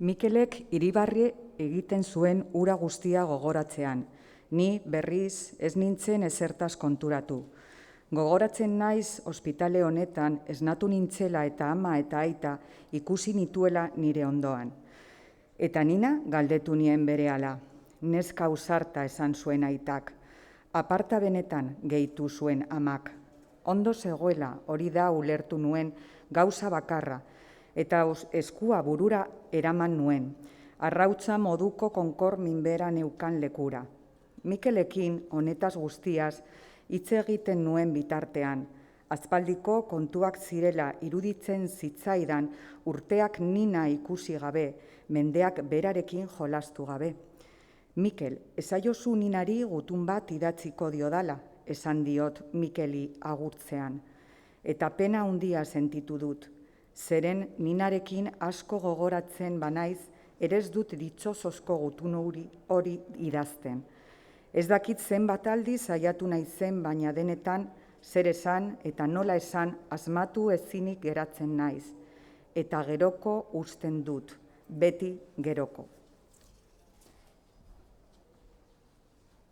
Mikelek Iribarri egiten zuen ura guztia gogoratzean. Ni berriz ez nintzen ezertaz konturatu. Gogoratzen naiz ospitale honetan esnatu nintzela eta ama eta aita ikusi nituela nire ondoan. Eta Nina galdetu nien berehala. Neska ausarta esan zuen aitak. Aparta benetan gehitu zuen amak. Ondo zegoela hori da ulertu nuen gauza bakarra, eta eskua burura eraman nuen, arrautza moduko konkor minbera neukan lekura. Mikelekin honetaz guztiaz hitz egiten nuen bitartean, aspaldiko kontuak zirela iruditzen zitzaidan urteak Nina ikusi gabe, mendeak berarekin jolastu gabe. Mikel, esaiozu Ninari gutun bat idatziko diodala, esan diot Mikeli agurtzean, eta pena handia sentitu dut. Zeren Ninarekin asko gogoratzen banaiz, ere ez dut ditxosozko gutun hori idazten. Ez dakit zenbat aldiz saiatu naizen, baina denetan zer esan eta nola esan asmatu ezinik geratzen naiz. Eta geroko uzten dut, beti geroko.